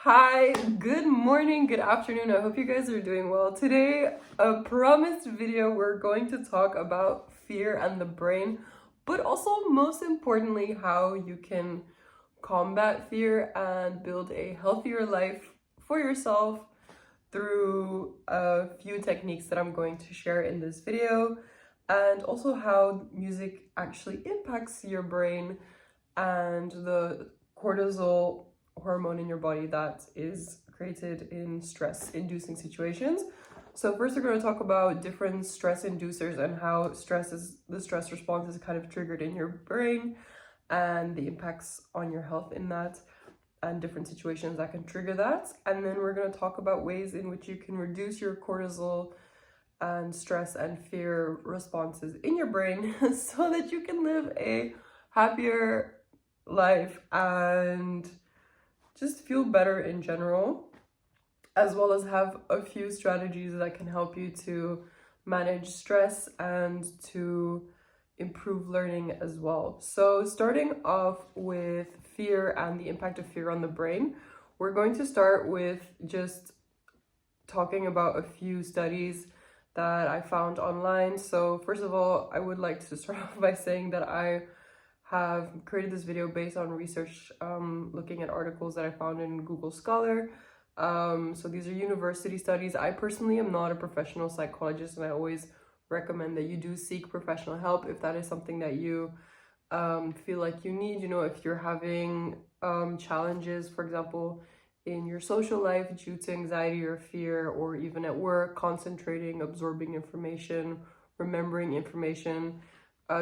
Hi, good morning, good afternoon. I hope you guys are doing well. Today, a promised video, we're going to talk about fear and the brain, but also most importantly, how you can combat fear and build a healthier life for yourself through a few techniques that I'm going to share in this video, and also how music actually impacts your brain and the cortisol hormone in your body that is created in stress-inducing situations. So first we're going to talk about different stress inducers and how the stress response is kind of triggered in your brain and the impacts on your health in that and different situations that can trigger that. And then we're going to talk about ways in which you can reduce your cortisol and stress and fear responses in your brain so that you can live a happier life and just feel better in general, as well as have a few strategies that can help you to manage stress and to improve learning as well. So starting off with fear and the impact of fear on the brain, we're going to start with just talking about a few studies that I found online. So first of all, I would like to start off by saying that I have created this video based on research looking at articles that I found in Google Scholar. So these are university studies. I personally am not a professional psychologist, and I always recommend that you do seek professional help if that is something that you feel like you need. You know, if you're having challenges, for example, in your social life due to anxiety or fear, or even at work, concentrating, absorbing information, remembering information,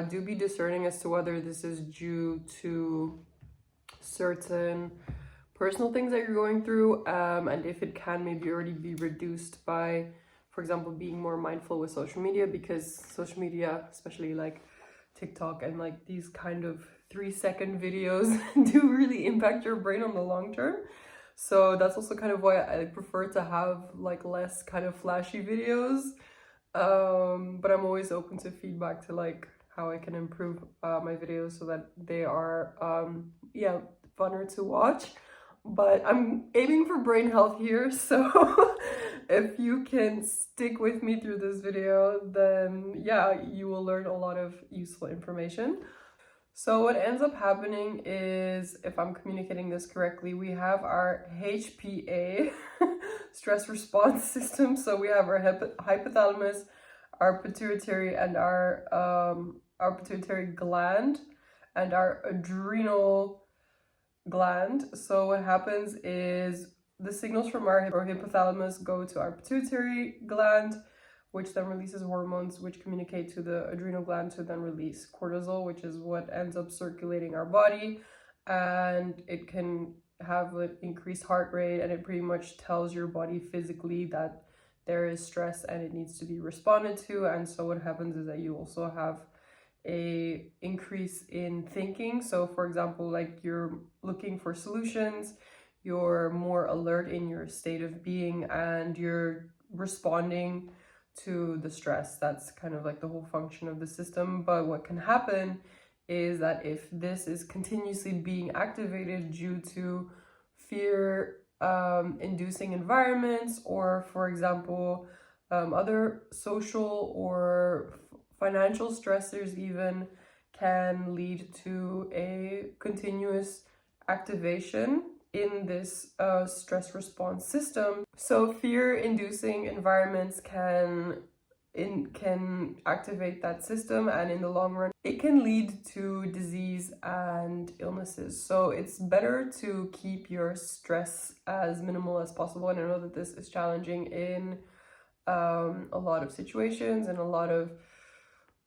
do be discerning as to whether this is due to certain personal things that you're going through, and if it can maybe already be reduced by, for example, being more mindful with social media, because social media, especially like TikTok and like these kind of 3-second videos do really impact your brain on the long term. So that's also kind of why I prefer to have like less kind of flashy videos, but I'm always open to feedback to like how I can improve my videos so that they are funner to watch. But I'm aiming for brain health here, so if you can stick with me through this video, then yeah, you will learn a lot of useful information. So what ends up happening is, if I'm communicating this correctly, we have our HPA stress response system. So we have our hypothalamus, our pituitary, and our pituitary gland, and our adrenal gland. So what happens is the signals from our hypothalamus go to our pituitary gland, which then releases hormones which communicate to the adrenal gland to then release cortisol, which is what ends up circulating our body, and it can have an increased heart rate, and it pretty much tells your body physically that there is stress and it needs to be responded to. And so what happens is that you also have a increase in thinking. So for example, like you're looking for solutions, you're more alert in your state of being, and you're responding to the stress. That's kind of like the whole function of the system. But what can happen is that if this is continuously being activated due to fear inducing environments, or for example other social or financial stressors even, can lead to a continuous activation in this stress response system. So fear-inducing environments can activate that system, and in the long run it can lead to disease and illnesses. So it's better to keep your stress as minimal as possible, and I know that this is challenging in a lot of situations and a lot of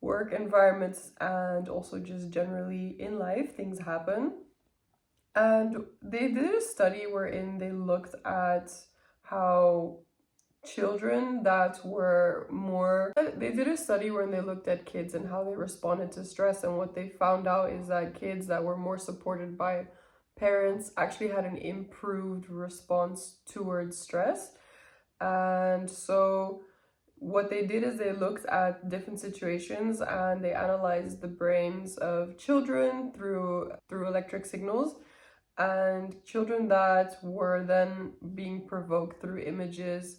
work environments, and also just generally in life things happen. And they did a study wherein they looked at how children that were more, they did a study wherein they looked at kids and how they responded to stress, and what they found out is that kids that were more supported by parents actually had an improved response towards stress. And so what they did is they looked at different situations and they analyzed the brains of children through electric signals, and children that were then being provoked through images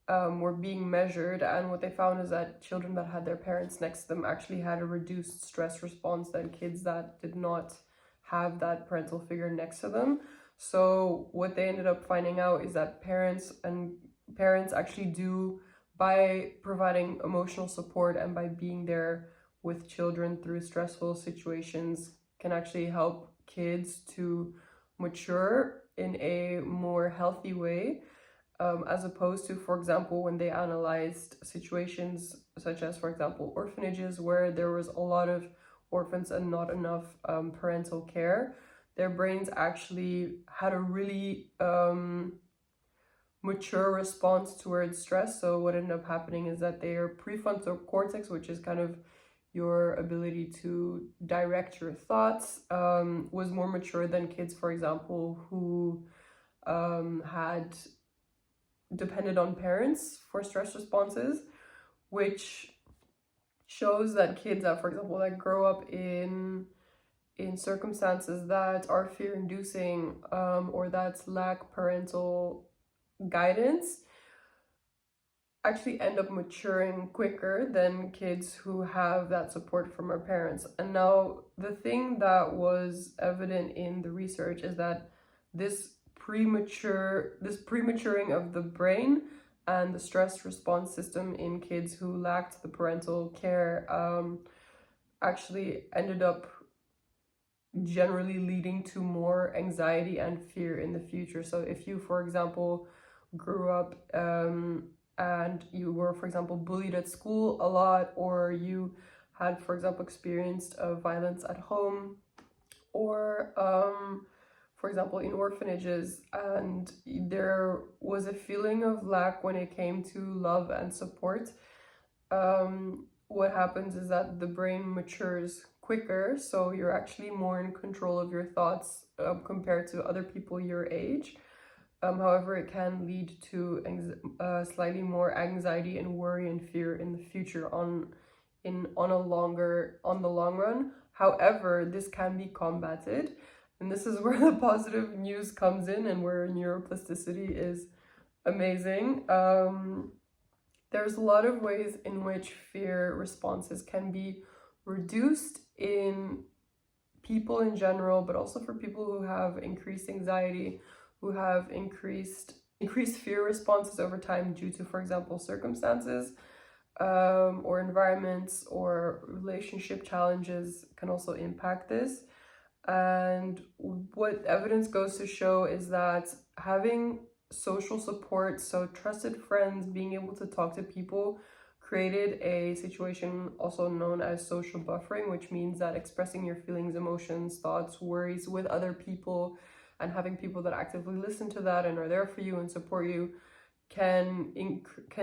were being measured, and what they found is that children that had their parents next to them actually had a reduced stress response than kids that did not have that parental figure next to them. So what they ended up finding out is that parents actually do, by providing emotional support and by being there with children through stressful situations, can actually help kids to mature in a more healthy way, as opposed to, for example, when they analyzed situations such as, for example, orphanages where there was a lot of orphans and not enough parental care. Their brains actually had a really mature response towards stress. So what ended up happening is that their prefrontal cortex, which is kind of your ability to direct your thoughts, was more mature than kids, for example, who had depended on parents for stress responses, which shows that kids that, for example, that grow up in circumstances that are fear-inducing, or that lack parental guidance, actually end up maturing quicker than kids who have that support from our parents. And now the thing that was evident in the research is that this prematuring of the brain and the stress response system in kids who lacked the parental care actually ended up generally leading to more anxiety and fear in the future. So if you, for example, grew up and you were, for example, bullied at school a lot, or you had, for example, experienced violence at home, or for example, in orphanages, and there was a feeling of lack when it came to love and support, what happens is that the brain matures quicker, so you're actually more in control of your thoughts compared to other people your age. However, it can lead to slightly more anxiety and worry and fear in the future on the long run. However, this can be combated, and this is where the positive news comes in and where neuroplasticity is amazing. There's a lot of ways in which fear responses can be reduced in people in general, but also for people who have increased anxiety, who have increased fear responses over time due to, for example, circumstances, or environments or relationship challenges can also impact this. And what evidence goes to show is that having social support, so trusted friends, being able to talk to people, created a situation also known as social buffering, which means that expressing your feelings, emotions, thoughts, worries with other people, and having people that actively listen to that and are there for you and support you, can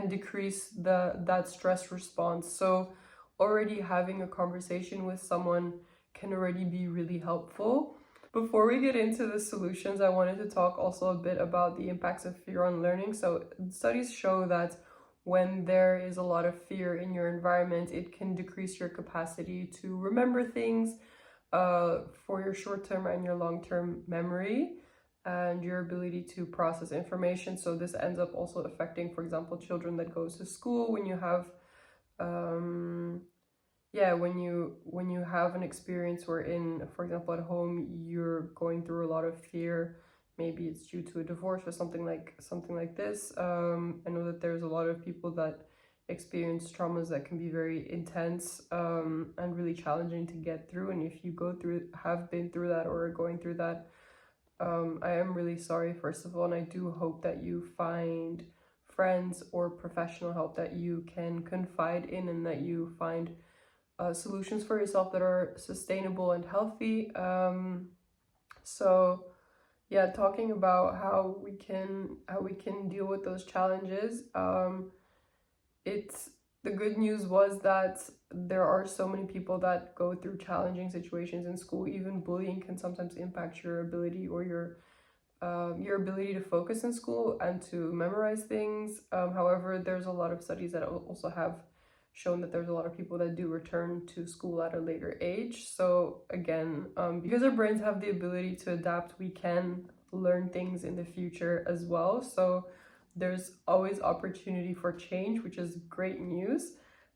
decrease that stress response. So already having a conversation with someone can already be really helpful. Before we get into the solutions, I wanted to talk also a bit about the impacts of fear on learning. So studies show that when there is a lot of fear in your environment, it can decrease your capacity to remember things, for your short-term and your long-term memory, and your ability to process information. So this ends up also affecting, for example, children that goes to school. When you have when you have an experience where, for example, at home you're going through a lot of fear, maybe it's due to a divorce or something like this. I know that there's a lot of people that experience traumas that can be very intense, and really challenging to get through. And if you have been through that or are going through that, I am really sorry, first of all, and I do hope that you find friends or professional help that you can confide in, and that you find solutions for yourself that are sustainable and healthy. So yeah, talking about how we can deal with those challenges. The good news was that there are so many people that go through challenging situations in school. Even bullying can sometimes impact your ability or your ability to focus in school and to memorize things. However, there's a lot of studies that also have shown that there's a lot of people that do return to school at a later age. So again, because our brains have the ability to adapt, we can learn things in the future as well. So there's always opportunity for change, which is great news.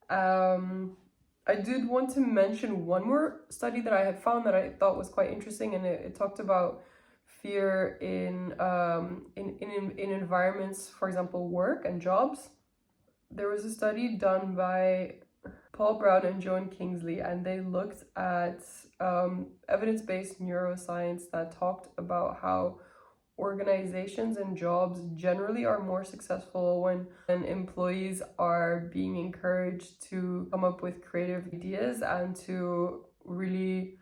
I did want to mention one more study that I had found that I thought was quite interesting, and it talked about fear in environments, for example, work and jobs. There was a study done by Paul Brown and Joan Kingsley, and they looked at evidence-based neuroscience that talked about how organizations and jobs generally are more successful when employees are being encouraged to come up with creative ideas and to really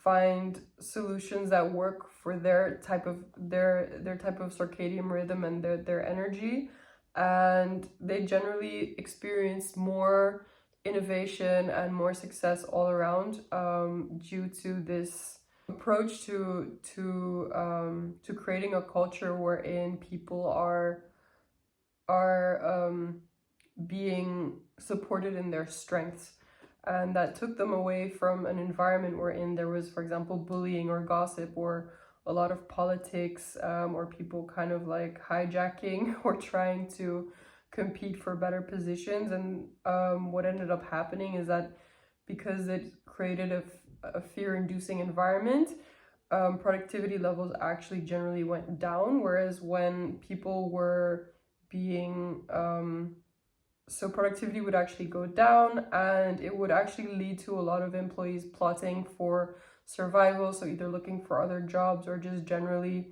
find solutions that work for their type of circadian rhythm and their energy. And they generally experience more innovation and more success all around due to this approach to creating a culture wherein people are being supported in their strengths. And that took them away from an environment wherein there was, for example, bullying or gossip or a lot of politics, or people kind of like hijacking or trying to compete for better positions. And what ended up happening is that because it created a fear-inducing environment, productivity levels actually generally went down. Whereas when people were being so productivity would actually go down, and it would actually lead to a lot of employees plotting for survival, so either looking for other jobs or just generally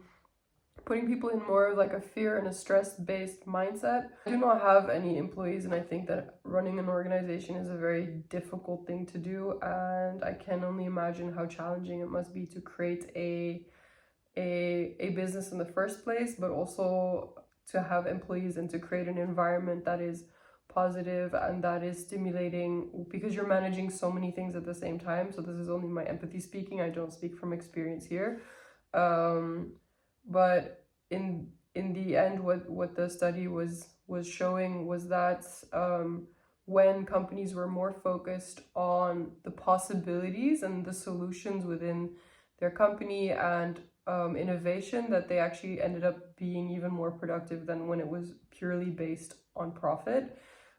putting people in more of like a fear and a stress-based mindset. I do not have any employees, and I think that running an organization is a very difficult thing to do, and I can only imagine how challenging it must be to create a business in the first place, but also to have employees and to create an environment that is positive and that is stimulating, because you're managing so many things at the same time. So this is only my empathy speaking. I don't speak from experience here. But in the end, what the study was showing was that when companies were more focused on the possibilities and the solutions within their company and innovation, that they actually ended up being even more productive than when it was purely based on profit.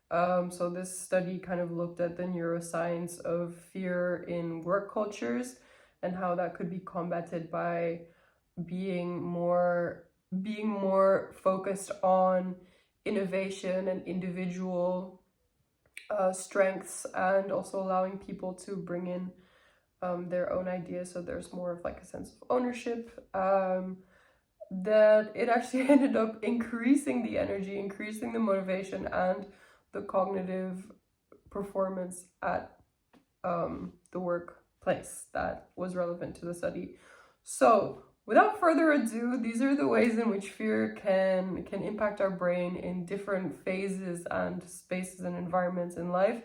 So this study kind of looked at the neuroscience of fear in work cultures and how that could be combated by being more focused on innovation and individual strengths, and also allowing people to bring in their own ideas. So there's more of like a sense of ownership. That it actually ended up increasing the energy, increasing the motivation, and the cognitive performance at the workplace that was relevant to the study. So without further ado, these are the ways in which fear can impact our brain in different phases and spaces and environments in life.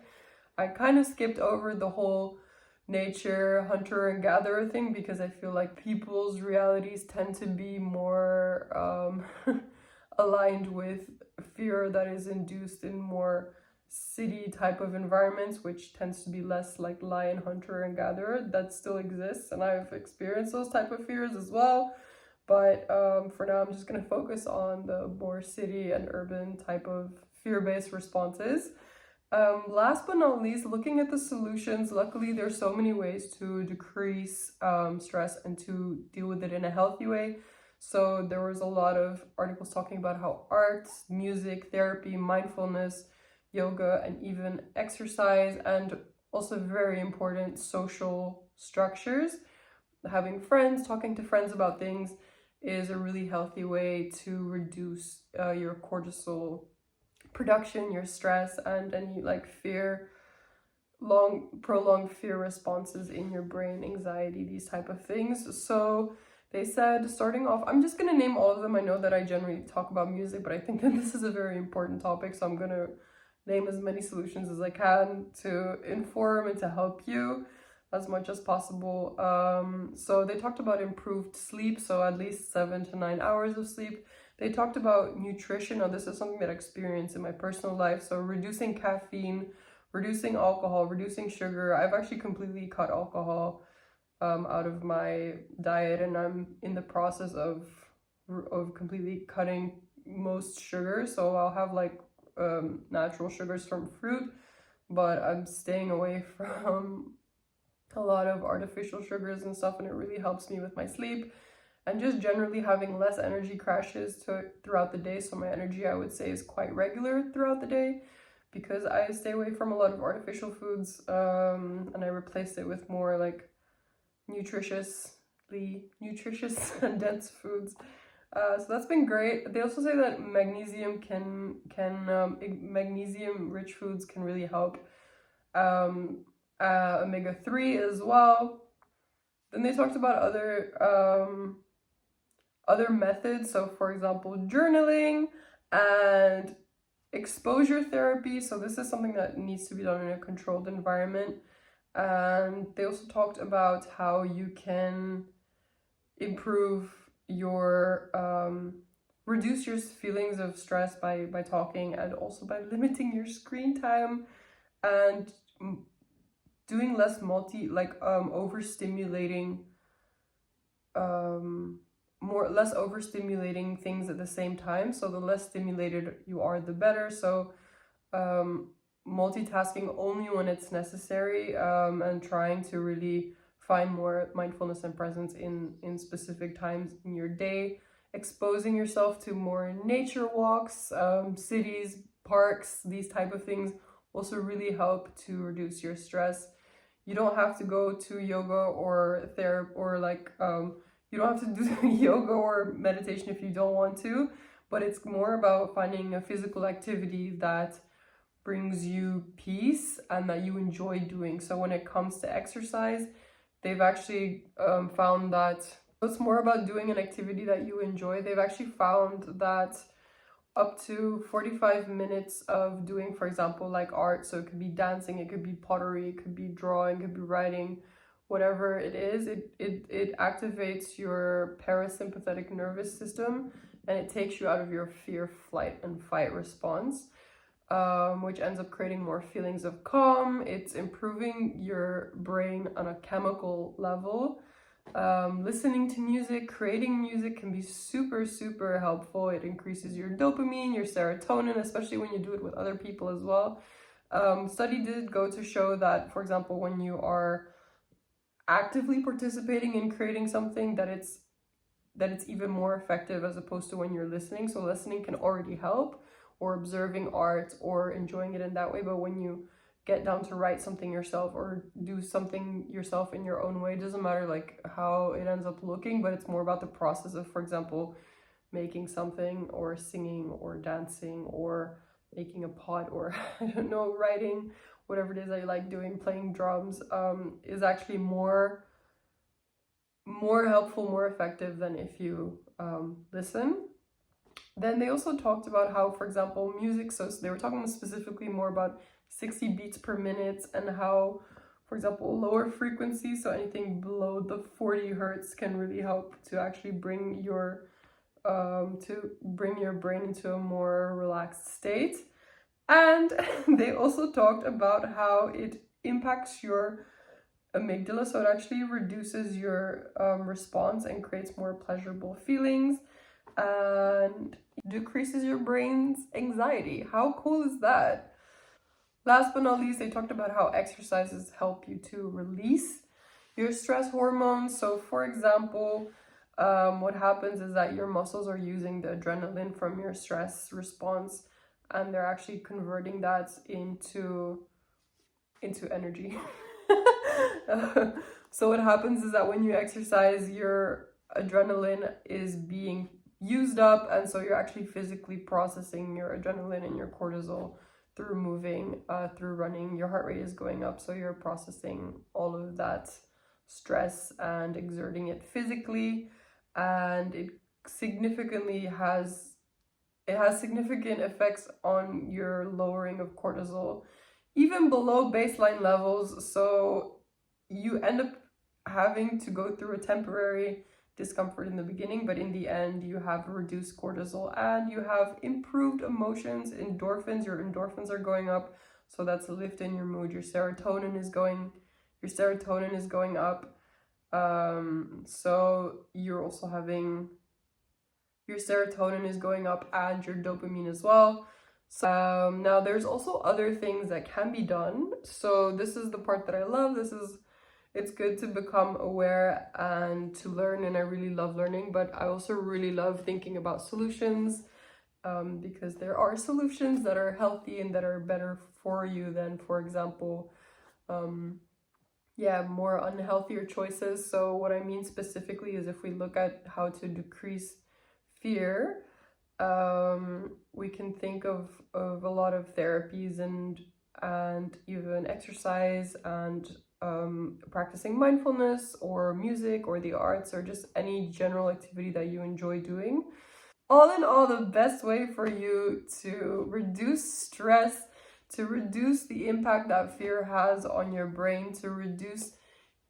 I kind of skipped over the whole nature, hunter and gatherer thing, because I feel like people's realities tend to be more aligned with fear that is induced in more city type of environments, which tends to be less like lion, hunter and gatherer. That still exists, and I've experienced those type of fears as well. But for now, I'm just going to focus on the more city and urban type of fear-based responses. Last but not least, looking at the solutions, luckily there's so many ways to decrease stress and to deal with it in a healthy way. So there was a lot of articles talking about how art, music, therapy, mindfulness, yoga, and even exercise, and also very important social structures. Having friends, talking to friends about things is a really healthy way to reduce your cortisol production, your stress, and any like prolonged fear responses in your brain, anxiety, these type of things. So they said, starting off, I'm just gonna name all of them. I know that I generally talk about music, but I think that this is a very important topic, so I'm gonna name as many solutions as I can to inform and to help you. as much as possible. So they talked about improved sleep, so at least 7 to 9 hours of sleep. They talked about nutrition. Now, this is something that I experienced in my personal life. So reducing caffeine, reducing alcohol, reducing sugar. I've actually completely cut alcohol out of my diet, and I'm in the process of completely cutting most sugar. So I'll have like natural sugars from fruit, but I'm staying away from a lot of artificial sugars and stuff, and it really helps me with my sleep and just generally having less energy crashes throughout the day. So my energy, I would say, is quite regular throughout the day because I stay away from a lot of artificial foods, and I replace it with more like nutritious and dense foods. So that's been great. They also say that magnesium magnesium rich foods can really help. Omega-3 as well. Then they talked about other methods. So for example, journaling and exposure therapy. So this is something that needs to be done in a controlled environment. And they also talked about how you can improve your reduce your feelings of stress by talking, and also by limiting your screen time and doing less overstimulating less overstimulating things at the same time. So the less stimulated you are, the better. So multitasking only when it's necessary, and trying to really find more mindfulness and presence in specific times in your day. Exposing yourself to more nature walks, cities, parks, these type of things also really help to reduce your stress. You don't have to go to yoga or therapy, or you don't have to do yoga or meditation if you don't want to, but it's more about finding a physical activity that brings you peace and that you enjoy doing. So when it comes to exercise, they've actually found that it's more about doing an activity that you enjoy. They've actually found that up to 45 minutes of doing, for example, like art, so it could be dancing, it could be pottery, it could be drawing, it could be writing, whatever it is, it activates your parasympathetic nervous system, and it takes you out of your fear, flight, and fight response, which ends up creating more feelings of calm. It's improving your brain on a chemical level. Listening to music, creating music can be super, super helpful. It increases your dopamine, your serotonin, especially when you do it with other people as well. Study did go to show that, for example, when you are actively participating in creating something, that it's even more effective as opposed to when you're listening. So listening can already help, or observing art or enjoying it in that way, but when you get down to write something yourself or do something yourself in your own way, it doesn't matter like how it ends up looking, but it's more about the process of, for example, making something or singing or dancing or making a pot, or I don't know, writing, whatever it is that you like doing, playing drums, is actually more helpful, more effective than if you listen. Then they also talked about how, for example, music, so they were talking specifically more about 60 beats per minute, and how, for example, lower frequencies, so anything below the 40 hertz, can really help to actually bring your brain into a more relaxed state. And they also talked about how it impacts your amygdala, so it actually reduces your response and creates more pleasurable feelings, and decreases your brain's anxiety. How cool is that? Last but not least, they talked about how exercises help you to release your stress hormones. So for example, what happens is that your muscles are using the adrenaline from your stress response, and they're actually converting that into energy. So what happens is that when you exercise, your adrenaline is being used up, and so you're actually physically processing your adrenaline and your cortisol through moving, through running. Your heart rate is going up, so you're processing all of that stress and exerting it physically, and it has significant effects on your lowering of cortisol, even below baseline levels. So you end up having to go through a temporary discomfort in the beginning, but in the end you have reduced cortisol and you have improved emotions, endorphins. Your endorphins are going up, so that's a lift in your mood. Your serotonin is going up. So you're also having, your serotonin is going up and your dopamine as well. So, now there's also other things that can be done. So this is the part that I love. It's good to become aware and to learn, and I really love learning, but I also really love thinking about solutions, because there are solutions that are healthy and that are better for you than, for example, more unhealthier choices. So what I mean specifically is, if we look at how to decrease fear, we can think of a lot of therapies and even exercise and practicing mindfulness or music or the arts or just any general activity that you enjoy doing. All in all, the best way for you to reduce stress, to reduce the impact that fear has on your brain, to reduce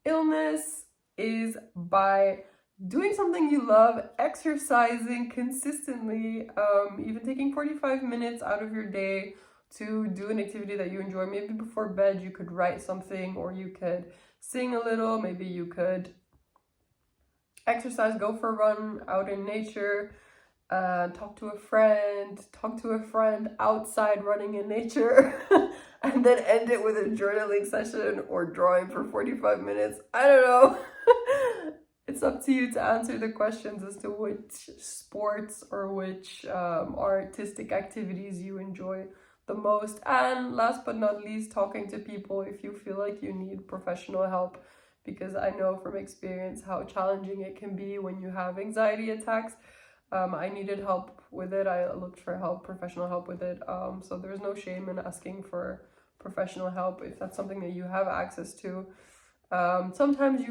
illness, is by doing something you love, exercising consistently, even taking 45 minutes out of your day to do an activity that you enjoy. Maybe before bed you could write something, or you could sing a little, maybe you could exercise, go for a run out in nature, talk to a friend outside running in nature, and then end it with a journaling session or drawing for 45 minutes. I don't know. It's up to you to answer the questions as to which sports or which artistic activities you enjoy the most. And last but not least, talking to people if you feel like you need professional help, because I know from experience how challenging it can be when you have anxiety attacks. I needed help with it. I looked for help, professional help with it. So there's no shame in asking for professional help if that's something that you have access to. Sometimes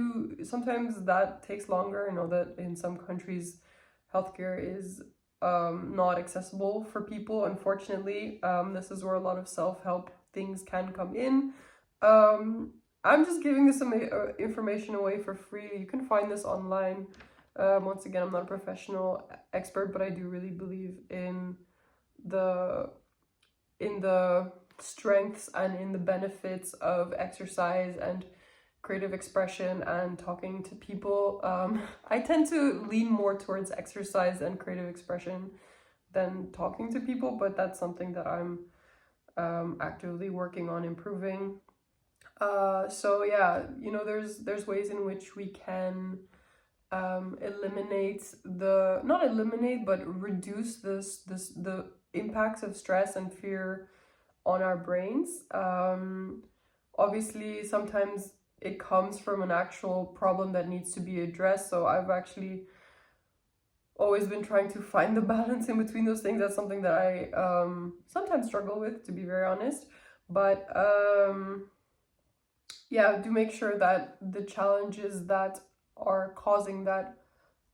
that takes longer. I know that in some countries, healthcare is not accessible for people, unfortunately. This is where a lot of self-help things can come in. I'm just giving this information away for free. You can find this online. Once again, I'm not a professional expert, but I do really believe in the strengths and in the benefits of exercise and creative expression and talking to people. I tend to lean more towards exercise and creative expression than talking to people, but that's something that I'm actively working on improving. So yeah, there's ways in which we can reduce the impacts of stress and fear on our brains. Obviously, sometimes it comes from an actual problem that needs to be addressed. So I've actually always been trying to find the balance in between those things. That's something that I sometimes struggle with, to be very honest. But do make sure that the challenges that are causing that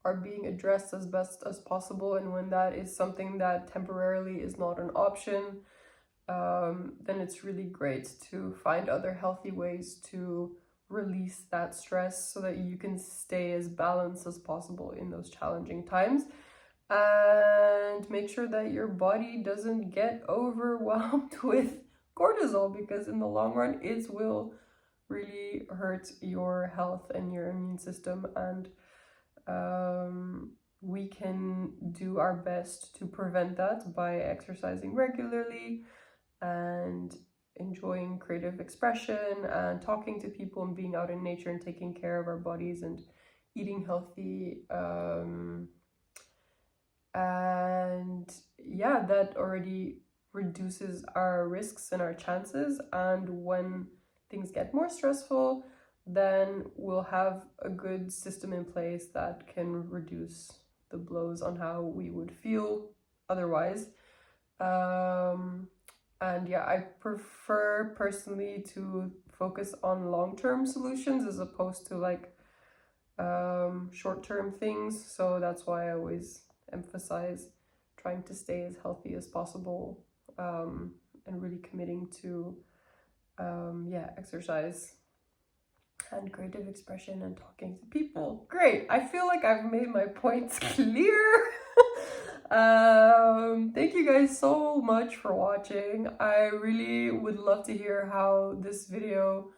are being addressed as best as possible. And when that is something that temporarily is not an option, then it's really great to find other healthy ways to release that stress so that you can stay as balanced as possible in those challenging times. And make sure that your body doesn't get overwhelmed with cortisol, because in the long run it will really hurt your health and your immune system. And we can do our best to prevent that by exercising regularly and enjoying creative expression and talking to people and being out in nature and taking care of our bodies and eating healthy. And yeah, that already reduces our risks and our chances. And when things get more stressful, then we'll have a good system in place that can reduce the blows on how we would feel otherwise. And yeah, I prefer personally to focus on long-term solutions as opposed to like short-term things. So that's why I always emphasize trying to stay as healthy as possible, and really committing to exercise and creative expression and talking to people. Great. I feel like I've made my points clear. Thank you guys so much for watching. I really would love to hear how this video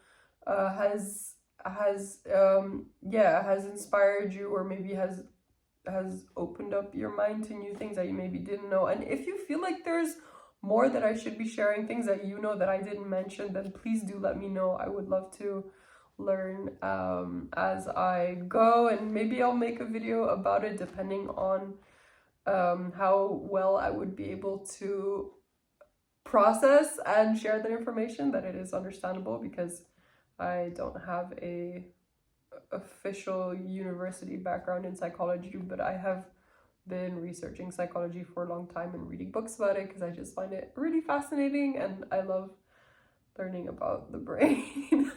has inspired you, or maybe has opened up your mind to new things that you maybe didn't know. And if you feel like there's more that I should be sharing, things that you know that I didn't mention, then please do let me know. I would love to learn as I go, and maybe I'll make a video about it depending on how well I would be able to process and share the information, that it is understandable, because I don't have a official university background in psychology, but I have been researching psychology for a long time and reading books about it because I just find it really fascinating, and I love learning about the brain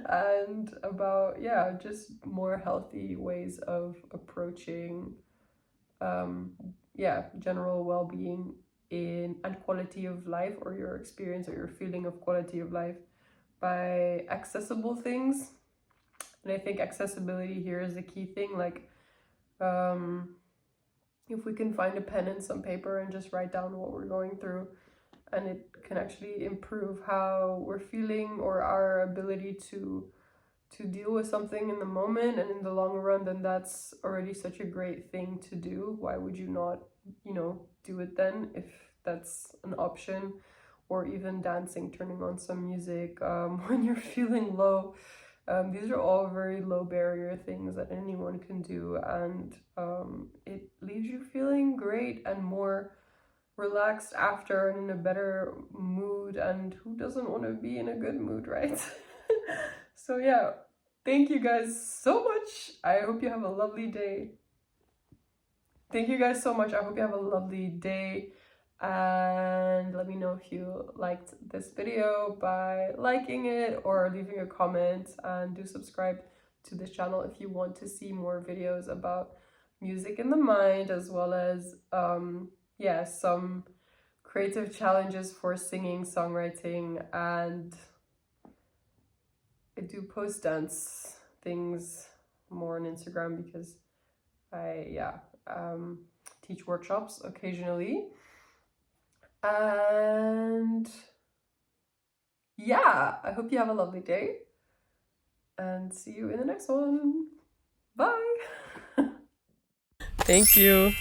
and about just more healthy ways of approaching general well-being and quality of life, or your experience or your feeling of quality of life, by accessible things. And I think accessibility here is the key thing. Like if we can find a pen and some paper and just write down what we're going through, and it can actually improve how we're feeling or our ability to deal with something in the moment and in the long run, then that's already such a great thing to do. Why would you not, do it then, if that's an option? Or even dancing, turning on some music when you're feeling low. These are all very low barrier things that anyone can do, and it leaves you feeling great and more relaxed after, and in a better mood. And who doesn't want to be in a good mood, right? So yeah, thank you guys so much. I hope you have a lovely day. Thank you guys so much. I hope you have a lovely day. And let me know if you liked this video by liking it or leaving a comment, and do subscribe to this channel if you want to see more videos about music in the mind, as well as some creative challenges for singing, songwriting, and I do post dance things more on Instagram because I teach workshops occasionally. And I hope you have a lovely day, and see you in the next one. Bye. Thank you.